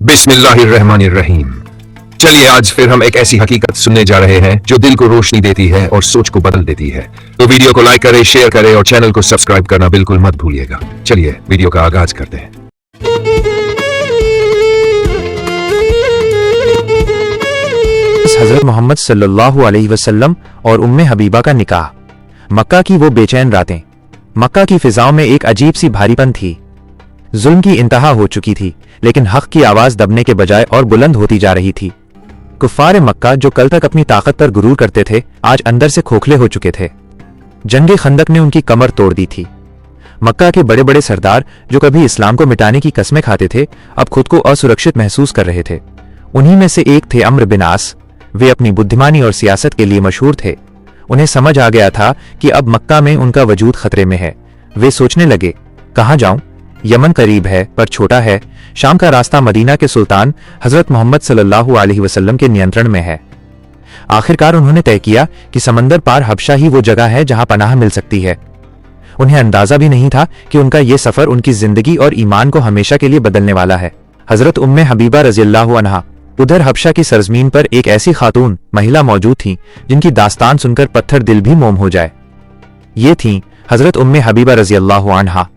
बिस्मिल्लाहिर्रहमानिर्रहीम। चलिए आज फिर हम एक ऐसी हकीकत सुनने जा रहे हैं जो दिल को रोशनी देती है और सोच को बदल देती है। तो वीडियो को लाइक करें, शेयर करें और चैनल को सब्सक्राइब करना बिल्कुल मत भूलिएगा। चलिए वीडियो का आगाज करते हैं। हजरत मोहम्मद सल्लल्लाहु अलैहि वसल्लम और उम्मे हबीबा का निकाह। मक्का की वो बेचैन रातें। मक्का की फिजाओं में एक अजीब सी भारीपन थी। जुल्म की इंतहा हो चुकी थी, लेकिन हक की आवाज दबने के बजाय और बुलंद होती जा रही थी। कुफ्फार मक्का जो कल तक अपनी ताकत पर गुरूर करते थे, आज अंदर से खोखले हो चुके थे। जंगे खंदक ने उनकी कमर तोड़ दी थी। मक्का के बड़े बड़े सरदार जो कभी इस्लाम को मिटाने की कस्में खाते थे, अब खुद को असुरक्षित महसूस कर रहे थे। उन्हीं में से एक थे अम्र बिन आस। वे अपनी बुद्धिमानी और सियासत के लिए मशहूर थे। उन्हें समझ आ गया था कि अब मक्का में उनका वजूद खतरे में है। वे सोचने लगे, कहां जाऊं? यमन करीब है पर छोटा है। शाम का रास्ता मदीना के सुल्तान हजरत मोहम्मद सल्लल्लाहु अलैहि वसल्लम के नियंत्रण में है। आखिरकार उन्होंने तय किया कि समंदर पार हबशा ही वो जगह है जहां पनाह मिल सकती है। उन्हें अंदाजा भी नहीं था कि उनका ये सफर उनकी जिंदगी और ईमान को हमेशा के लिए बदलने वाला है। हजरत उम्मे हबीबा रज़ियल्लाहु अन्हा। उधर हबशा की सरजमीन पर एक ऐसी खातून महिला मौजूद थी जिनकी दास्तान सुनकर पत्थर दिल भी मोम हो जाए। ये थी हजरत उम्मे हबीबा रज़ियल्लाहु अन्हा।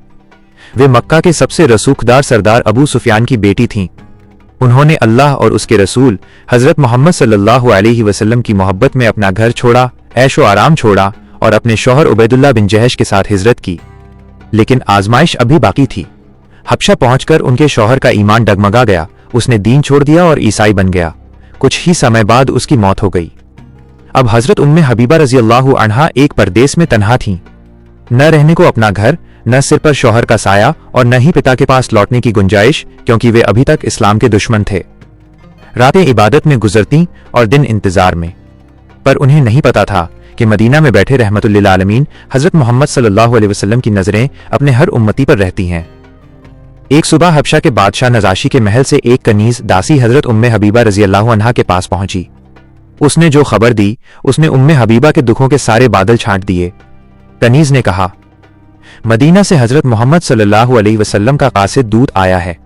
वे मक्का के सबसे रसूखदार सरदार अबू सुफियान की बेटी थीं। उन्होंने अल्लाह और उसके रसूल हजरत मोहम्मद सल्लल्लाहु अलैहि वसल्लम की मोहब्बत में अपना घर छोड़ा, ऐशो आराम छोड़ा और अपने शौहर उबैदुल्लाह बिन जहश के साथ हिजरत की। लेकिन आजमाइश अभी बाकी थी। हबशा पहुंचकर उनके शौहर का ईमान डगमगा गया। उसने दीन छोड़ दिया और ईसाई बन गया। कुछ ही समय बाद उसकी मौत हो गई। अब हजरत उम्मे हबीबा रज़ियल्लाहु अन्हा एक परदेस में तन्हा थीं। न रहने को अपना घर, न सिर पर शौहर का साया और न ही पिता के पास लौटने की गुंजाइश, क्योंकि वे अभी तक इस्लाम के दुश्मन थे। रातें इबादत में गुजरती और दिन इंतजार में। पर उन्हें नहीं पता था कि मदीना में बैठे रहमतुल्लिल आलमीन हजरत मोहम्मद सल्लल्लाहु अलैहि वसल्लम की नजरें अपने हर उम्मती पर रहती हैं। एक सुबह हबशा के बादशाह नजाशी के महल से एक कनीज दासी हजरत उम्मे हबीबा रज़ियल्लाहु अन्हा के पास पहुंची। उसने जो खबर दी, उसने उम्मे हबीबा के दुखों के सारे बादल छांट दिए। कनीज ने कहा, मदीना से हजरत मोहम्मद सल्लल्लाहु अलैहि वसल्लम का कासिद दूत आया है।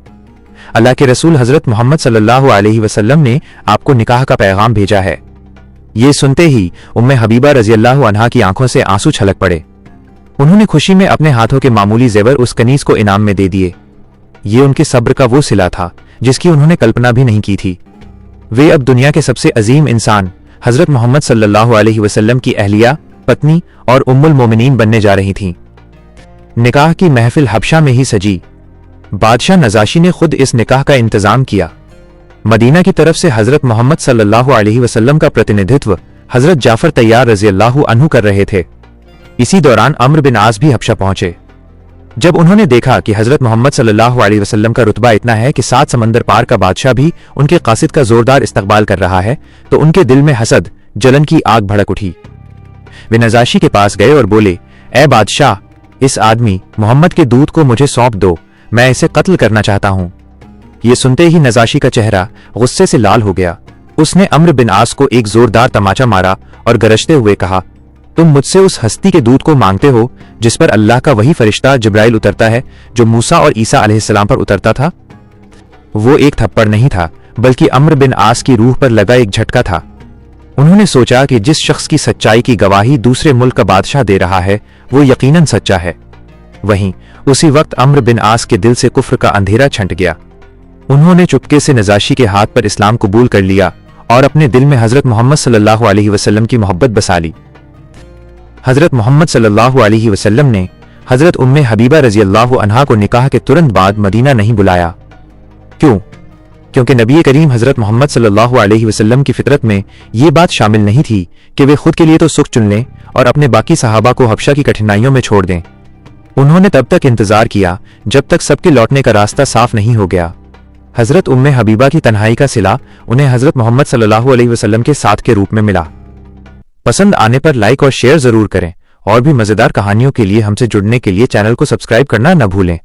अल्लाह के रसूल हजरत मोहम्मद सल्लल्लाहु अलैहि वसल्लम ने आपको निकाह का पैगाम भेजा है। ये सुनते ही उम्मे हबीबा रज़ियल्लाहु अन्हा की आंखों से आंसू छलक पड़े। उन्होंने खुशी में अपने हाथों के मामूली जेवर उस कनीज को इनाम में दे दिए। ये उनके सब्र का वो सिला था जिसकी उन्होंने कल्पना भी नहीं की थी। वे अब दुनिया के सबसे अजीम इंसान हजरत मोहम्मद सल्लल्लाहु अलैहि वसल्लम की अहलिया, पत्नी और उम्मुल मोमिनीन बनने जा रही थीं। निकाह की महफिल हबशा में ही सजी। बादशाह नजाशी ने खुद इस निकाह का इंतजाम किया। मदीना की तरफ से हजरत मोहम्मद सल्लल्लाहु अलैहि वसल्लम का प्रतिनिधित्व हजरत जाफर तैयार रज़ियल्लाहु अन्हु कर रहे थे। इसी दौरान अम्र बिन आस भी हबशा पहुंचे। जब उन्होंने देखा कि हजरत मोहम्मद सल्लल्लाहु अलैहि वसल्लम का रुतबा इतना है कि 7 समंदर पार का बादशाह भी उनके कासिद का जोरदार इस्तकबाल कर रहा है, तो उनके दिल में हसद, जलन की आग भड़क उठी। वे नजाशी के पास गए और बोले, ए बादशाह, इस आदमी मोहम्मद के दूत को मुझे सौंप दो, मैं इसे कत्ल करना चाहता हूं। ये सुनते ही नजाशी का चेहरा गुस्से से लाल हो गया। उसने अम्र बिन आस को एक जोरदार तमाचा मारा और गरजते हुए कहा, तुम मुझसे उस हस्ती के दूत को मांगते हो जिस पर अल्लाह का वही फरिश्ता जिब्राइल उतरता है जो मूसा और ईसा अलैहिस्सलाम पर उतरता था। वो एक थप्पड़ नहीं था, बल्कि अम्र बिन आस की रूह पर लगा एक झटका था। उन्होंने सोचा कि जिस शख्स की सच्चाई की गवाही दूसरे मुल्क का बादशाह दे रहा है, वो यकीनन सच्चा है। वहीं उसी वक्त अम्र बिन आस के दिल से कुफ्र का अंधेरा छंट गया। उन्होंने चुपके से नजाशी के हाथ पर इस्लाम कबूल कर लिया और अपने दिल में हजरत मोहम्मद सल्लल्लाहु अलैहि वसल्लम की मोहब्बत बसा ली। हजरत मोहम्मद सल्लल्लाहु अलैहि वसल्लम ने हजरत उम्मे हबीबा रज़ियल्लाहु अन्हा को निकाह के तुरंत बाद मदीना नहीं बुलाया। क्यों? क्योंकि नबी करीम हजरत मोहम्मद सल्लल्लाहु अलैहि वसल्लम की फितरत में ये बात शामिल नहीं थी कि वे खुद के लिए तो सुख चुन लें और अपने बाकी सहाबा को हबशा की कठिनाइयों में छोड़ दें। उन्होंने तब तक इंतजार किया जब तक सबके लौटने का रास्ता साफ नहीं हो गया। हजरत उम्मे हबीबा की तन्हाई का सिला उन्हें हजरत मोहम्मद सल्लल्लाहु अलैहि वसल्लम के साथ के रूप में मिला। पसंद आने पर लाइक और शेयर जरूर करें और भी मजेदार कहानियों के लिए हमसे जुड़ने के लिए चैनल को सब्सक्राइब करना न भूलें।